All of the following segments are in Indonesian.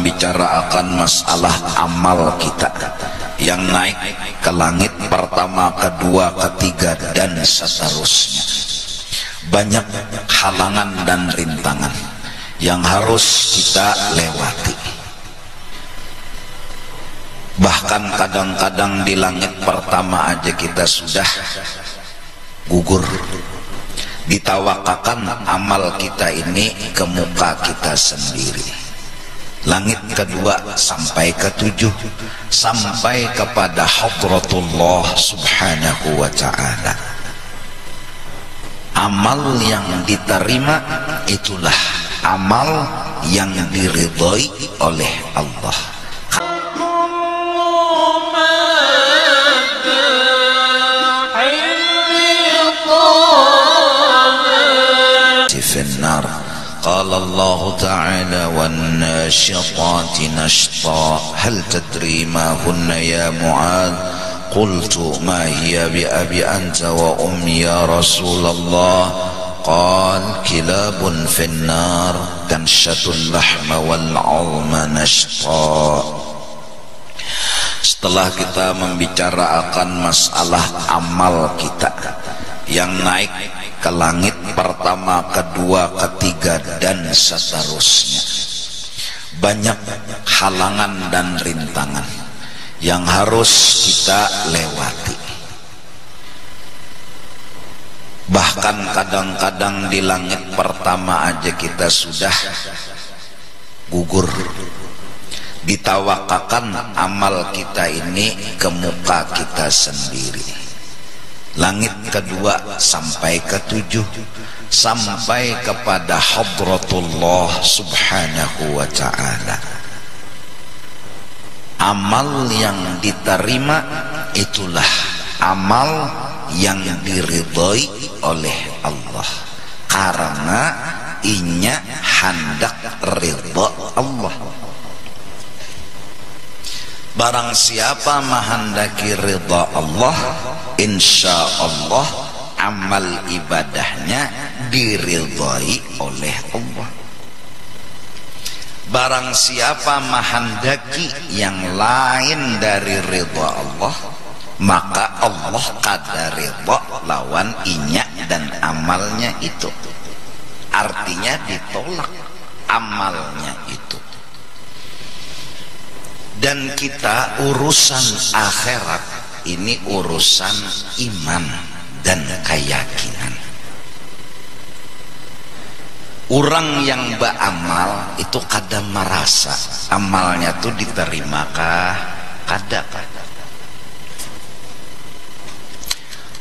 membicarakan masalah amal kita yang naik ke langit pertama, kedua, ketiga, dan seterusnya. Banyak halangan dan rintangan yang harus kita lewati. Bahkan kadang-kadang di langit pertama aja kita sudah gugur. Ditawakakan amal kita ini ke muka kita sendiri. Langit kedua sampai ketujuh, sampai kepada hadratullah subhanahu wa ta'ala. Amal yang diterima itulah amal yang diridhoi oleh Allah. النار قال الله تعالى والناشطات نشطا هل تدري ما هن يا معاذ قلت ما هي بأبي أنت وأمي يا رسول الله قال كلاب في النار تنشط اللحم والعظم نشطا. Setelah kita membicarakan masalah amal kita yang naik ke langit pertama, kedua, ketiga, dan seterusnya. Banyak halangan dan rintangan yang harus kita lewati. Bahkan kadang-kadang di langit pertama aja kita sudah gugur. Ditawakakan amal kita ini ke muka kita sendiri. Langit kedua sampai ketujuh, sampai kepada hadratullah subhanahu wa ta'ala. Amal yang diterima itulah amal yang diridhoi oleh Allah, karena inya hendak ridha Allah. Barang siapa menghendaki ridha Allah, insya Allah amal ibadahnya diridhai oleh Allah. Barang siapa menghendaki yang lain dari ridha Allah, maka Allah kada ridha lawan inya dan amalnya itu. Artinya ditolak amalnya itu. Dan kita urusan akhirat ini urusan iman dan keyakinan. Orang yang beramal itu kadang merasa amalnya tuh diterimакah kada.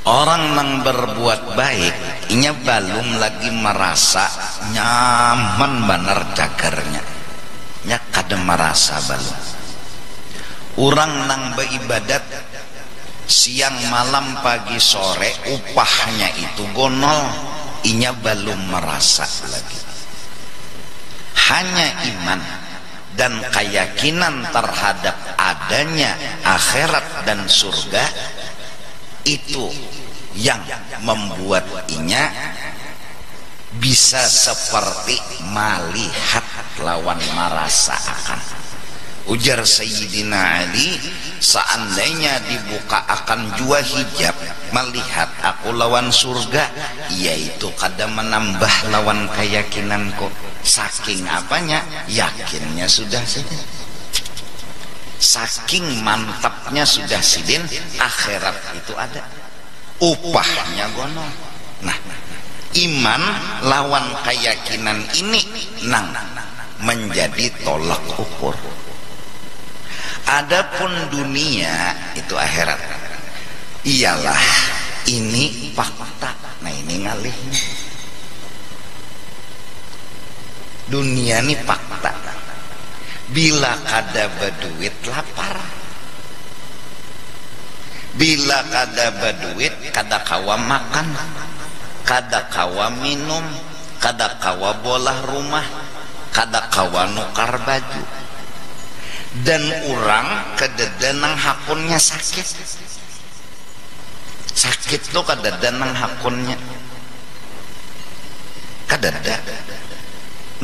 Orang yang berbuat baik inya belum lagi merasa nyaman benar jagarnya, nya kada merasa belum. Orang nang beribadat siang malam pagi sore upahnya itu gonol, inya belum merasa lagi. Hanya iman dan keyakinan terhadap adanya akhirat dan surga itu yang membuat inya bisa seperti melihat lawan merasa akan. Ujar Sayyidina Ali, seandainya dibuka akan jua hijab melihat aku lawan surga, yaitu kada menambah lawan keyakinanku. Saking apanya? Yakinnya sudah sidin. Saking mantapnya sudah sidin, akhirat itu ada, upahnya gonol. Nah, iman lawan keyakinan ini nang menjadi tolak ukur. Adapun dunia itu akhirat, ialah ini fakta. Nah ini ngalihnya. Dunia ini fakta. Bila kada berduit lapar, bila kada berduit kada kawa makan, kada kawa minum, kada kawa bolah rumah, kada kawa nukar baju. Dan orang kededenang hakunnya sakit. Sakit tuh kededenang hakunnya. Kadada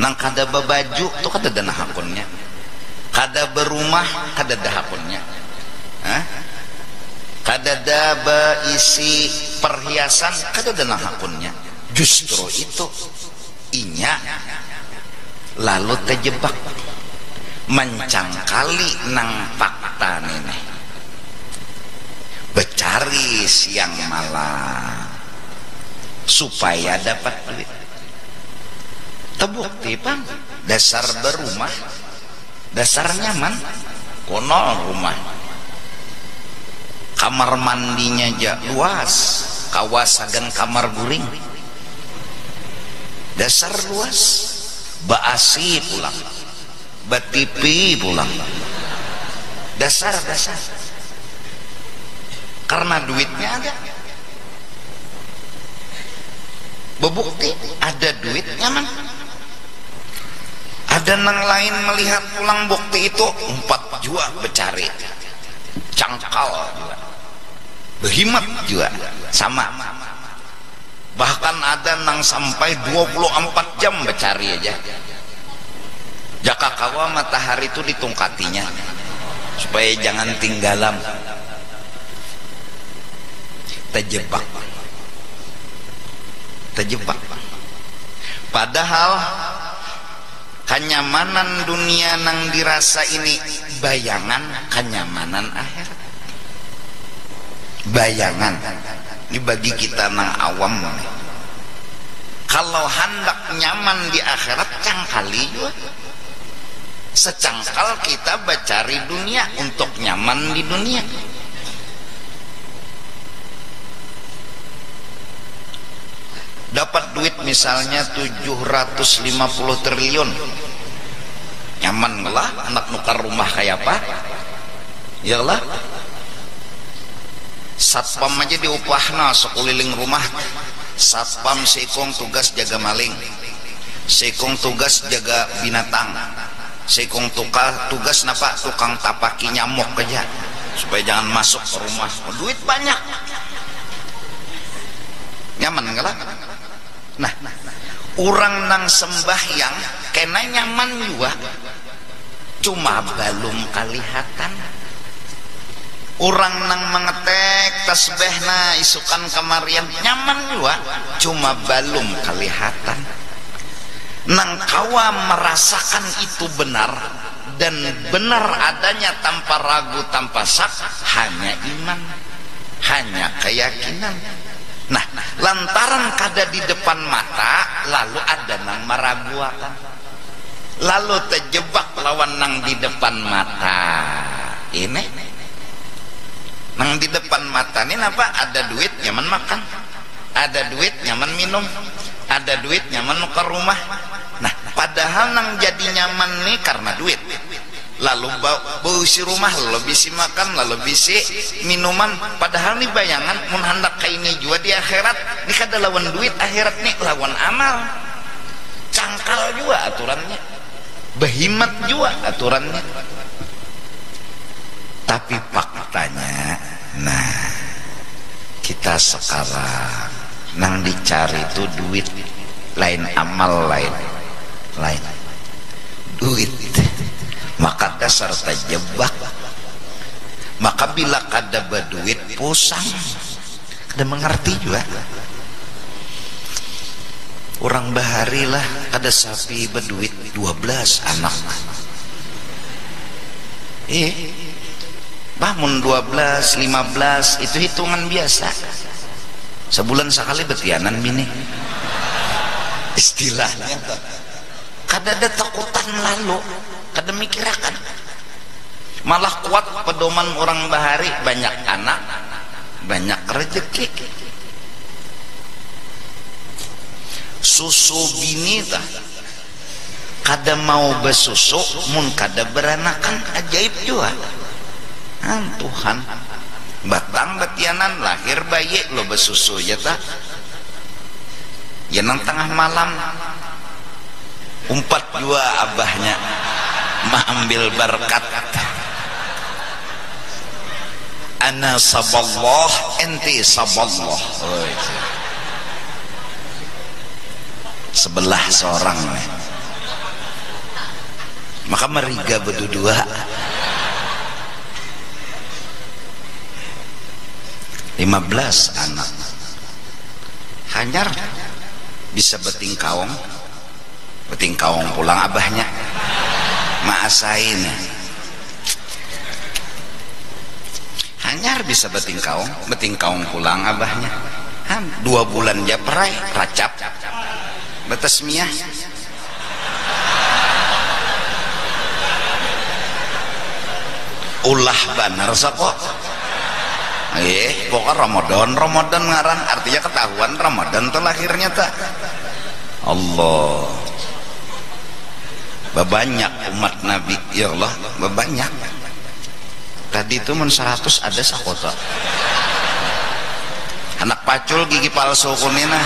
nang kada babaju tuh kada dana hakunnya. kada berumah kada hapunnya, kada isi perhiasan kada hapunnya. Justru itu inya lalu terjebak mencangkali nang fakta nenek, becari siang malam supaya dapat duit. Terbukti Bang, dasar berumah, dasar nyaman, kono rumah, kamar mandinya aja luas, kawasan kamar guring, dasar luas, baasi pulang, batipi pulang, dasar karena duitnya ada. Bebukti ada duit nyaman. Ada nang lain melihat pulang bukti itu 4 jua becari, cangkal juga, behimat juga sama. Bahkan ada nang sampai 24 jam becari aja. Jaka kawa matahari itu ditungkatinya supaya jangan tinggalan. Terjebak. Padahal kenyamanan dunia nang dirasa ini bayangan kenyamanan akhirat. Bayangan ini bagi kita nang awam. Kalau hendak nyaman di akhirat cangkali juga. Secangkal kita becari dunia untuk nyaman di dunia. Dapat duit misalnya 750 triliun, nyaman lah anak nukar rumah kayak apa ya lah. Satpam aja diupahna sekuliling rumah. Satpam seikong tugas jaga maling, seikong tugas jaga binatang, seikong tugas napa tukang tapaki nyamuk aja supaya jangan masuk ke rumah. Duit banyak, nyaman enggak lah. Nah, orang nang sembahyang kena nyaman juga, cuma belum kelihatan. Orang nang mengetek tasbihna isukan kamarian nyaman juga, cuma belum kelihatan. Nang kawa merasakan itu benar dan benar adanya tanpa ragu tanpa syak, hanya iman, hanya keyakinan. Nah, lantaran kada di depan mata, lalu ada nang meragukan, lalu terjebak lawan nang di depan mata. Ini nang di depan mata ini apa? Ada duit nyaman makan, ada duit nyaman minum, ada duit nyaman nukar rumah. Nah, padahal nang jadi nyaman nih karena duit. Lalu bau isi rumah, lalu bisi makan, lalu bisi minuman. Padahal nih bayangan mun hendak kayak ini juga di akhirat, ini kada lawan duit, akhirat nih lawan amal. Cangkal juga aturannya, behimat juga aturannya. Tapi faktanya, nah kita sekarang nang dicari itu duit, lain amal, lain duit. Maka dasar terjebak. Maka bila kada berduit pusang, kada mengerti juga. Orang bahari lah ada sapi berduit 12 anak. Bangun 12, 15 itu hitungan biasa. Sebulan sekali betianan bini. Istilahnya kada ada takutan lalu, kada mikirakan. Malah kuat pedoman orang bahari, banyak anak, banyak rezeki. Susu bini tah kada mau bersusu, mun kada beranakan ajaib juga. Tuhan batang betianan lahir bayi lo bersusu ya tak. Ya nang tengah malam umpat jua abahnya mengambil berkat. Ana saballah enti saballah. Sebelah seorang maka meriga berdua. Lima 15 anak hanyar bisa beting kaong pulang abahnya maasain hanyar bisa beting kaong pulang abahnya 2 bulan Japrai Racap batas miah ulah banar sakok pokoknya Ramadan ngaran artinya ketahuan Ramadan tuh lahirnya tak Allah banyak umat Nabi ya Allah banyak tadi itu 100 ada sakota anak pacul gigi palsu kunina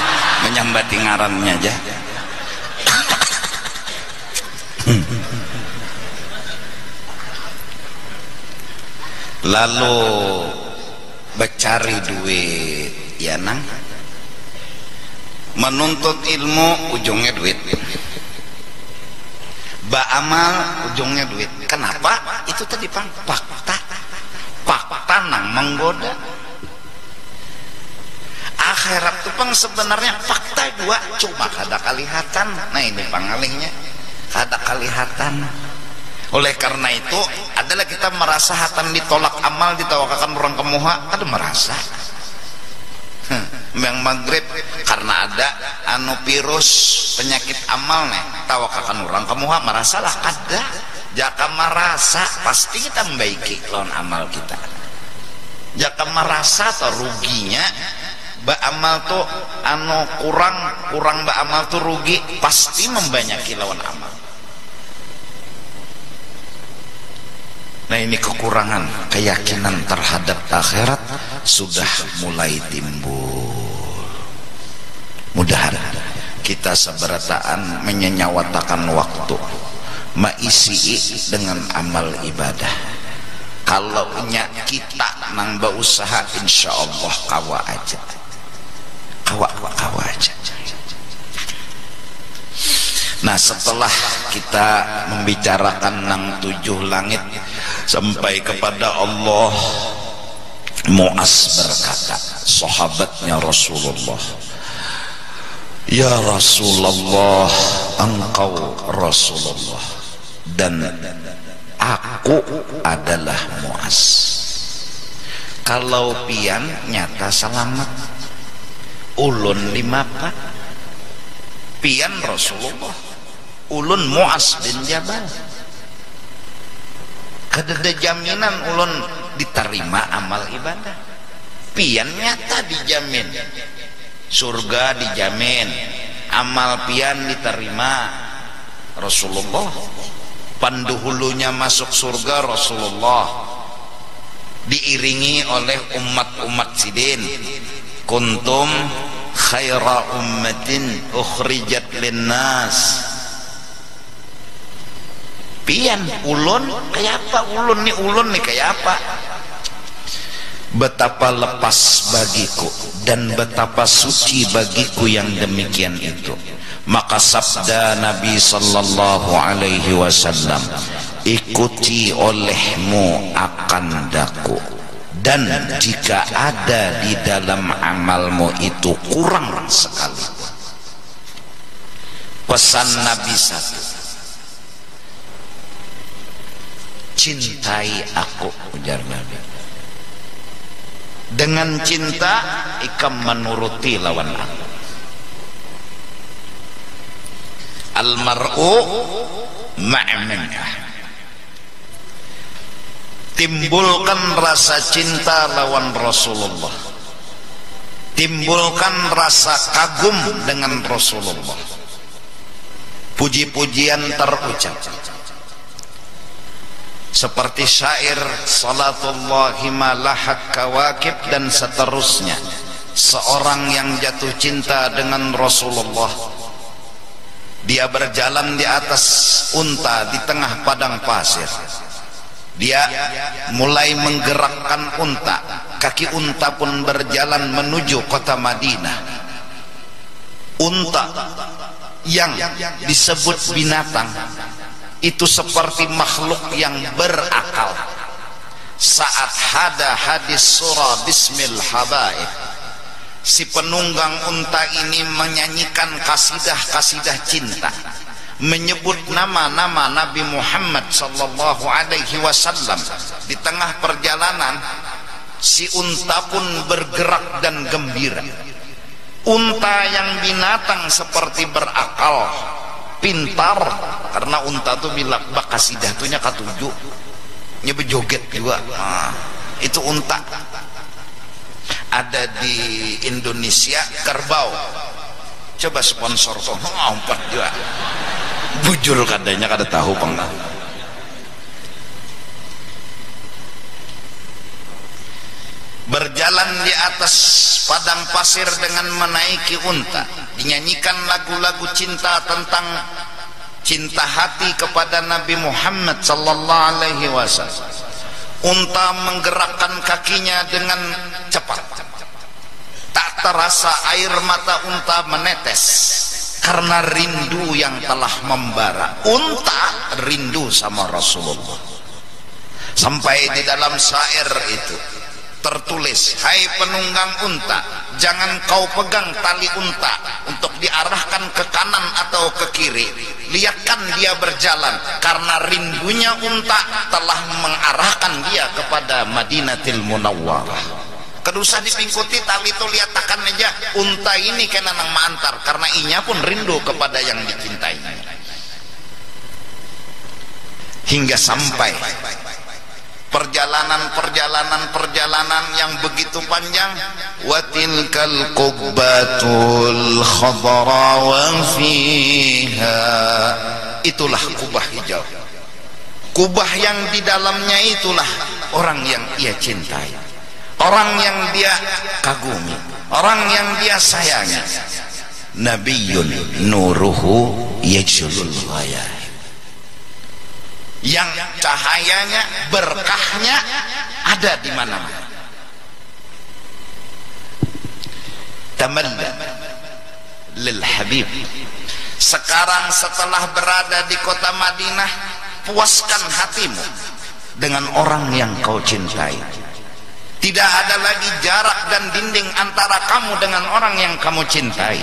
menyambati ngarannya aja lalu becari duit ya nang menuntut ilmu ujungnya duit ba'amal ujungnya duit kenapa itu tadi fakta nang menggoda akhirat itu pang sebenarnya fakta dua cuma kada kelihatan nah ini pangalingnya kada kelihatan. Oleh karena itu adalah kita merasa hatan ditolak amal ditawakalkan orang kemuha ada merasa yang maghrib karena ada virus penyakit amal nih tawakalkan orang kemuha merasalah ada jaka merasa pasti kita membaiki lawan amal kita jaka merasa atau ruginya ba amal tuh kurang ba amal tuh rugi pasti membanyaki lawan amal. Nah ini kekurangan keyakinan terhadap akhirat sudah mulai timbul. Mudahan kita seberataan menyanyawatakan waktu maisi dengan amal ibadah. Kalau kita nang berusaha insya Allah kawa aja. Kawa aja. Nah setelah kita membicarakan nang 7 langit sampai kepada Allah, Mu'az berkata sahabatnya Rasulullah, ya Rasulullah engkau Rasulullah dan aku adalah Mu'az, kalau pian nyata selamat ulun limapa pian Rasulullah ulun Mu'az bin Jabal kadada jaminan ulun diterima amal ibadah pian nyata dijamin surga dijamin amal pian diterima Rasulullah panduhulunya masuk surga Rasulullah diiringi oleh umat-umat sidin kuntum khaira ummatin ukhrijat linnas pian ulun kayak apa ulun nih kayak apa betapa lepas bagiku dan betapa suci bagiku yang demikian itu maka sabda Nabi sallallahu alaihi wasallam ikuti olehmu akan daku dan jika ada di dalam amalmu itu kurang sekali pesan Nabi satu cintai aku ujar Nabi dengan cinta ikam menuruti lawan aku almar'u ma'aman timbulkan rasa cinta lawan Rasulullah timbulkan rasa kagum dengan Rasulullah puji-pujian terucap seperti syair salatullahi malahat kawakib dan seterusnya seorang yang jatuh cinta dengan Rasulullah dia berjalan di atas unta di tengah padang pasir dia mulai menggerakkan unta kaki unta pun berjalan menuju kota Madinah unta yang disebut binatang itu seperti makhluk yang berakal. Saat ada hadis surah Bismil Habaib, si penunggang unta ini menyanyikan kasidah-kasidah cinta, menyebut nama-nama Nabi Muhammad sallallahu alaihi wasallam. Di tengah perjalanan si unta pun bergerak dan gembira. Unta yang binatang seperti berakal, pintar, karena unta tuh bilang bak kasidah tuhnya katuju nya bejoget juga. Itu unta. Ada di Indonesia kerbau. Coba sponsor tuh empat juga. Bujul kadanya kada tahu penggal. Berjalan di atas padang pasir dengan menaiki unta, dinyanyikan lagu-lagu cinta tentang cinta hati kepada Nabi Muhammad sallallahu alaihi wasallam. Unta menggerakkan kakinya dengan cepat. Tak terasa air mata unta menetes karena rindu yang telah membara. Unta rindu sama Rasulullah. Sampai di dalam syair itu tertulis, hai penunggang unta, jangan kau pegang tali unta untuk diarahkan ke kanan atau ke kiri. Lihatkan dia berjalan, karena rindunya unta telah mengarahkan dia kepada Madinatul Munawwarah. Kedusa dipingkuti tali itu, lihatkan aja unta ini kena nang mantar, karena inya pun rindu kepada yang dicintainya. Hingga sampai perjalanan yang begitu panjang. Watilkal qubbatul khadra wa fiha, itulah kubah hijau. Kubah yang di dalamnya itulah orang yang ia cintai, orang yang dia kagumi, orang yang dia sayangi. Nabiyyun nuruhu yajlul ghayah, yang cahayanya, berkahnya ada di mana-mana. Tamalla lil habib. Sekarang setelah berada di kota Madinah, puaskan hatimu dengan orang yang kau cintai. Tidak ada lagi jarak dan dinding antara kamu dengan orang yang kamu cintai.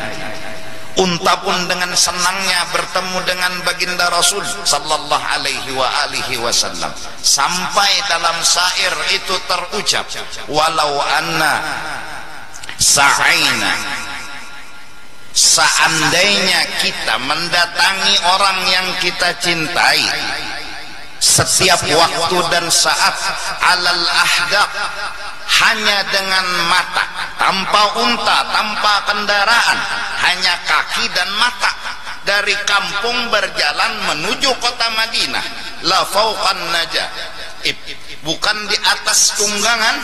Unta pun dengan senangnya bertemu dengan baginda Rasul sallallahu alaihi wasallam. Sampai dalam syair itu terucap, walau anna sa'aina, seandainya kita mendatangi orang yang kita cintai setiap waktu dan saat, alal ahdaq, hanya dengan mata, tanpa unta, tanpa kendaraan, hanya kaki dan mata, dari kampung berjalan menuju kota Madinah, la fauqan najah, bukan di atas tunggangan.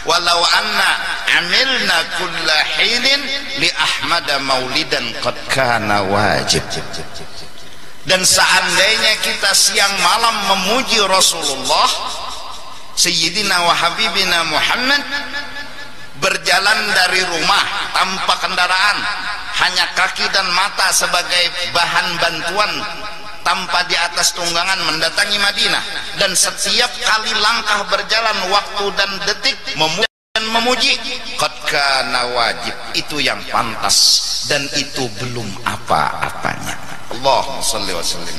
Walau anna amilna kulla hilin li ahmada maulidan qad kana wajib. Dan seandainya kita siang malam memuji Rasulullah Sayyidina wa Habibina Muhammad, berjalan dari rumah tanpa kendaraan, hanya kaki dan mata sebagai bahan bantuan, tanpa di atas tunggangan mendatangi Madinah, dan setiap kali langkah berjalan waktu dan detik memuji, qad kana wajib, itu yang pantas dan itu belum apa-apanya. Allahumma shalli wa sallim.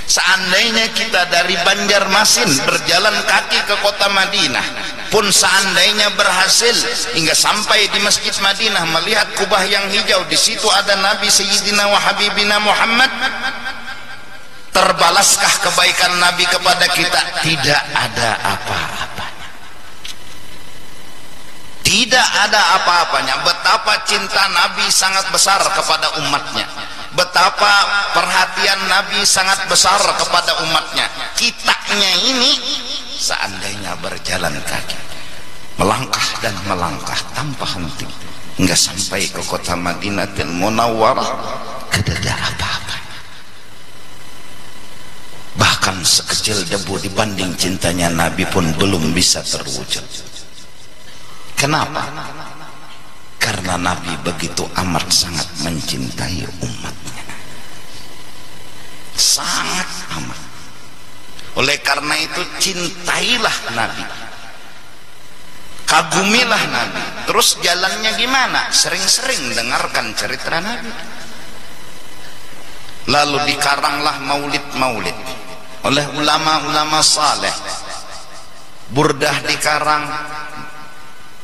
Seandainya kita dari Banjarmasin berjalan kaki ke kota Madinah, pun seandainya berhasil hingga sampai di Masjid Madinah melihat kubah yang hijau, di situ ada Nabi Sayyidina wa Habibina Muhammad, terbalaskah kebaikan Nabi kepada kita? Tidak ada apa-apanya. Tidak ada apa-apanya. Betapa cinta Nabi sangat besar kepada umatnya, betapa perhatian Nabi sangat besar kepada umatnya. Kitanya ini seandainya berjalan kaki, melangkah dan melangkah tanpa henti hingga sampai ke kota Madinatul Munawwarah, tidak ada apa-apa, bahkan sekecil debu dibanding cintanya Nabi pun belum bisa terwujud. Kenapa? Karena Nabi begitu amat sangat mencintai umatnya. sangat amat. Oleh karena itu cintailah Nabi, kagumilah Nabi. Terus jalannya gimana? Sering-sering dengarkan cerita Nabi. Lalu dikaranglah maulid-maulid oleh ulama-ulama saleh. Burdah dikarang,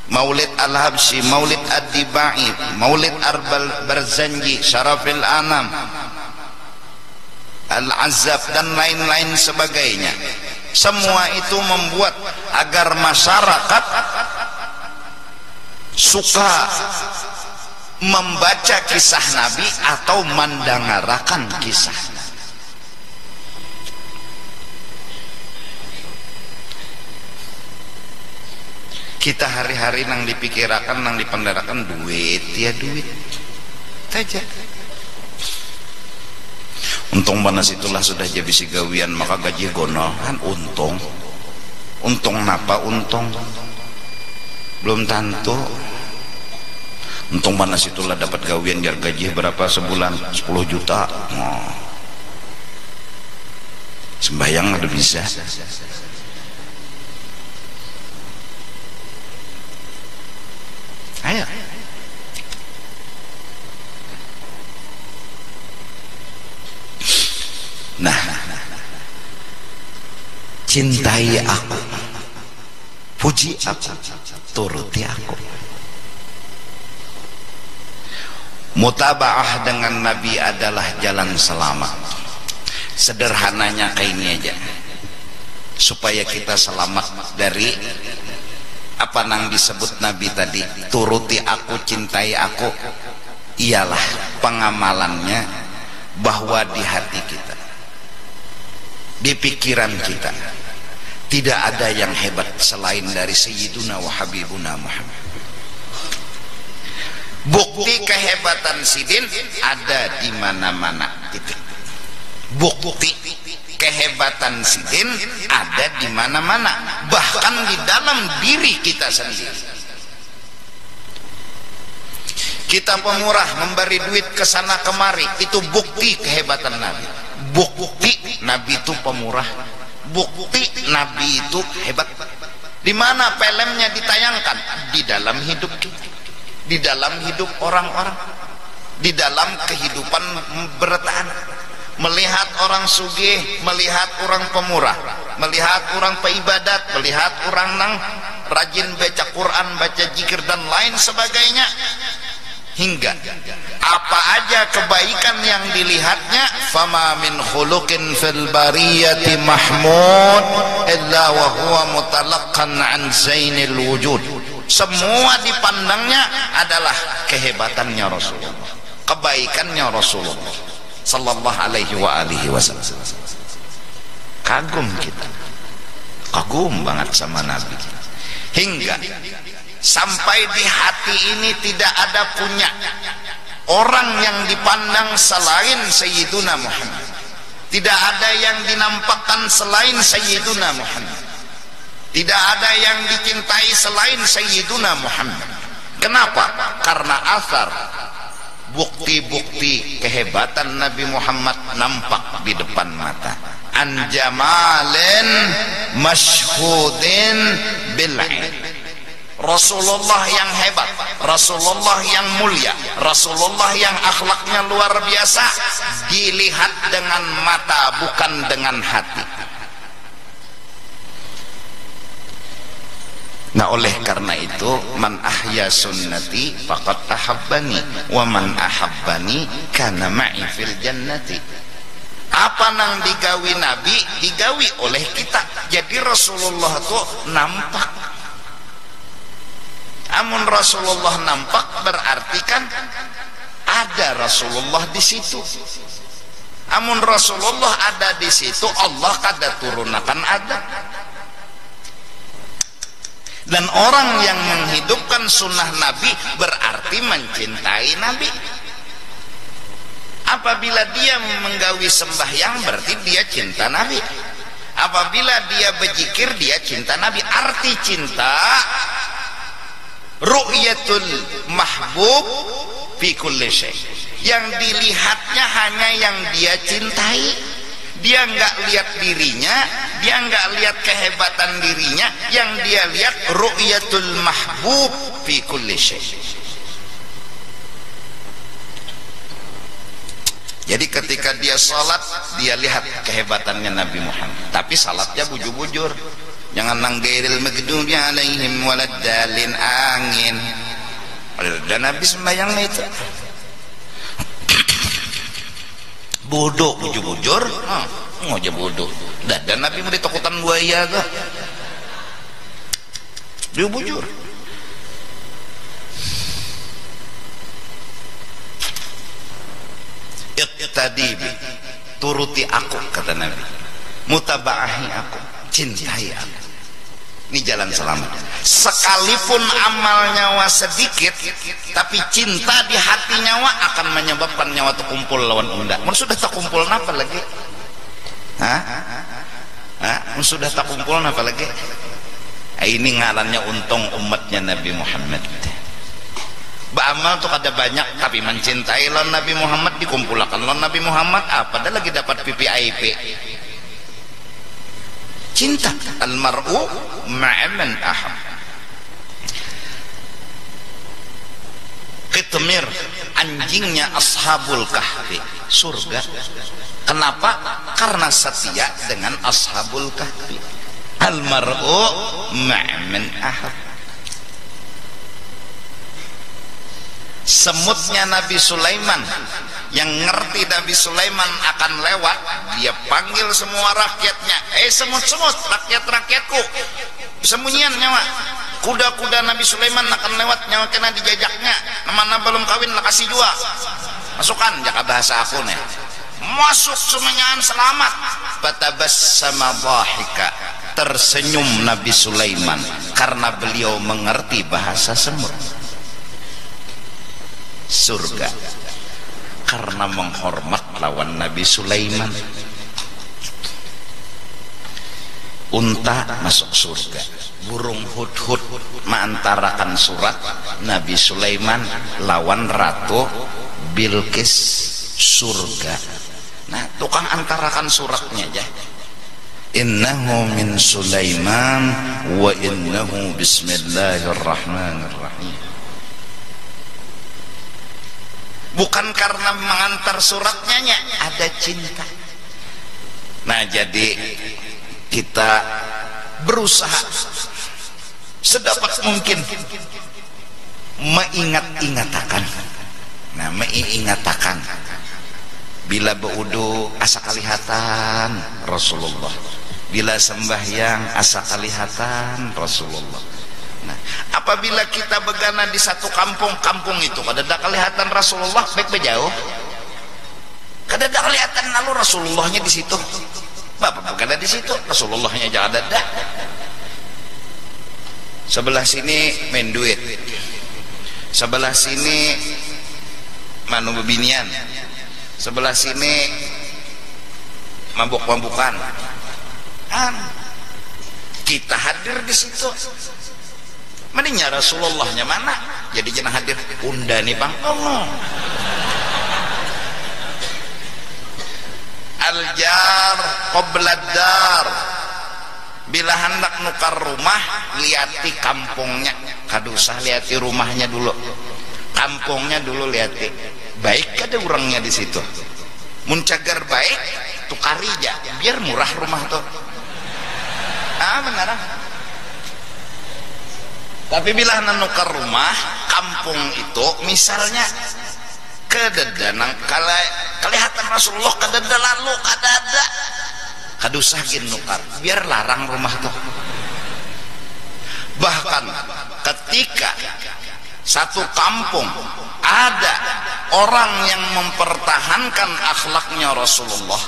Maulid Al-Habsyi, Maulid Ad-Dibai, Maulid Ar-Barzanji, Syarafil Anam, Al-Azab dan lain-lain sebagainya. Semua itu membuat agar masyarakat suka membaca kisah Nabi atau mendengarakan kisah Nabi. Kita hari-hari nang dipikirakan, nang dipendarakan duit, ya duit saja. Untung panas itulah sudah jadi bisi gawian maka gaji gono kan untung napa untung belum tentu. Untung panas itulah dapat gawian biar gaji berapa sebulan 10 juta. Oh. Sembayang ada bisa. Ayo. Nah, cintai aku, puji aku, turuti aku. Mutabaah dengan Nabi adalah jalan selamat. Sederhananya kayak ini aja, supaya kita selamat dari apa nang disebut Nabi tadi, turuti aku, cintai aku. Ialah pengamalannya bahwa di hati kita, di pikiran kita, tidak ada yang hebat selain dari Sayyiduna wa Habibuna Muhammad. Bukti kehebatan Sidin ada di mana-mana. Bukti kehebatan Sidin ada di mana-mana, bahkan di dalam diri kita sendiri. Kita pemurah, memberi duit ke sana kemari, itu bukti kehebatan Nabi. Bukti Nabi itu pemurah, bukti Nabi itu hebat. Di mana filmnya ditayangkan? Di dalam hidup kita, di dalam hidup orang-orang, di dalam kehidupan bertahan. Melihat orang sugih, melihat orang pemurah, melihat orang peibadat, melihat orang nang rajin baca Quran, baca zikir dan lain sebagainya, hingga apa aja kebaikan yang dilihatnya. Fama min khuluqin fil bariyati mahmud illa wa huwa mutalaqqan an zainil wujud. Semua dipandangnya adalah kehebatannya Rasulullah, kebaikannya Rasulullah sallallahu alaihi wa alihi wasallam. Kagum kita, kagum banget sama Nabi, hingga sampai di hati ini tidak ada punya orang yang dipandang selain Sayyiduna Muhammad, tidak ada yang dinampakkan selain Sayyiduna Muhammad, tidak ada yang dicintai selain Sayyiduna Muhammad. Kenapa? Karena asar, bukti-bukti kehebatan Nabi Muhammad nampak di depan mata. An jamalin masyhudin bil'ain. Rasulullah yang hebat, Rasulullah yang mulia, Rasulullah yang akhlaknya luar biasa, dilihat dengan mata bukan dengan hati. Nah, oleh karena itu, man ahya sunnati faqad ahabbani wa man ahabbani kana ma'i fil jannati. Apa nang digawi Nabi digawi oleh kita. Jadi Rasulullah itu nampak. Amun Rasulullah nampak berarti kan ada Rasulullah di situ. Amun Rasulullah ada di situ, Allah kada turunakan ada. Dan orang yang menghidupkan sunnah Nabi berarti mencintai Nabi. Apabila dia menggawi sembahyang berarti dia cinta Nabi. Apabila dia berzikir dia cinta Nabi. Arti cinta ru'yatul mahbub fi kulli syai'. Yang dilihatnya hanya yang dia cintai. Dia nggak lihat dirinya, dia nggak lihat kehebatan dirinya, yang dia lihat ru'yatul mahbub fi kulli syai. Jadi ketika dia salat, dia lihat kehebatannya Nabi Muhammad. Tapi salatnya bujur-bujur. Jangan nanggairil maghdubi alaihim waladdallin, angin. Dan Nabi sembahyang itu bodoh bujur-bujur, ngoja bodoh. Dan Nabi mau ditakutan buaya tuh. Dia bujur. Iqtadi bi, turuti aku, kata Nabi. Mutaba'ahi aku, cintai aku. Ini jalan selamat. Sekalipun amal nyawa sedikit, tapi cinta di hati nyawa akan menyebabkan nyawa terkumpul lawan unda. Mun sudah terkumpul apa lagi? Mun sudah terkumpul apa lagi? Ini ngarannya untung umatnya Nabi Muhammad. Beramal tuh kada banyak, tapi mencintai lawan Nabi Muhammad, dikumpulkan lawan Nabi Muhammad, apa dah lagi dapat PPIP. Cinta almar'u ma'aman aham. Qitmir, anjingnya ashabul kahfi, surga. Kenapa? Karena setia dengan ashabul kahfi. Almar'u ma'aman aham. Semutnya Nabi Sulaiman, yang ngerti Nabi Sulaiman akan lewat, dia panggil semua rakyatnya, semut-semut, rakyat-rakyatku, sembunyian nyawa. Kuda-kuda Nabi Sulaiman akan lewat, nyawa kena dijajaknya, mana belum kawin lah kasih dua, masukkan jaka bahasa aku nih, masuk semuanya selamat. Fatabassama dhahika, tersenyum Nabi Sulaiman karena beliau mengerti bahasa semut. Surga karena menghormat lawan Nabi Sulaiman. Unta masuk surga, burung hudhud mengantarakan surat Nabi Sulaiman lawan Ratu Bilqis, surga. Nah, tukang antarakan suratnya aja. Innahu min Sulaiman wa innahu bismillahirrahmanirrahim. Bukan karena mengantar suratnya, ada cinta. Nah, jadi kita berusaha sedapat mungkin mengingat-ingatakan. Nah, mengingatkan bila beudu asa kalihatan Rasulullah, bila sembahyang asa kalihatan Rasulullah. Nah, apabila kita begana di satu kampung itu kada ada kelihatan Rasulullah, baik bejauh, kada ada kelihatan lalu Rasulullahnya di situ, bapak bukan ada di situ, Rasulullahnya jangan ada. Sebelah sini main duit, sebelah sini manu bebinian, sebelah sini mabuk-mabukan. Kita hadir di situ. Mendingnya Rasulullahnya mana? Jadi jangan hadir undani bang Allah. Al-jar qoblad dar. Bila hendak nukar rumah, liati kampungnya. Kadusah liati rumahnya dulu. Kampungnya dulu liati. Baik ada orangnya di situ. Muncagar baik, tukari aja, biar murah rumah tuh. Benar. Tapi bila nanukar rumah kampung itu, misalnya kededanang kelihatan Rasulullah kadada lalu kadada kadusahin nukar, biar larang rumah tuh. Bahkan ketika satu kampung ada orang yang mempertahankan akhlaknya Rasulullah,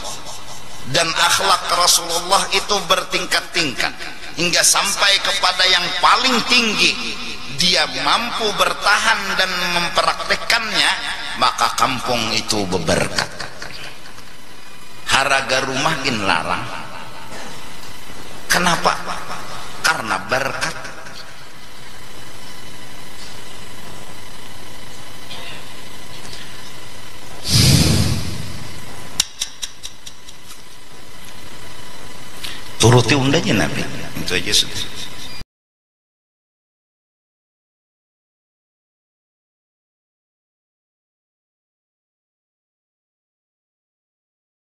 dan akhlak Rasulullah itu bertingkat-tingkat hingga sampai kepada yang paling tinggi, dia mampu bertahan dan mempraktekkannya, maka kampung itu berberkat. Haraga rumah gin larang. Kenapa? Karena berkat. turuti undanya Nabi itu aja sudah.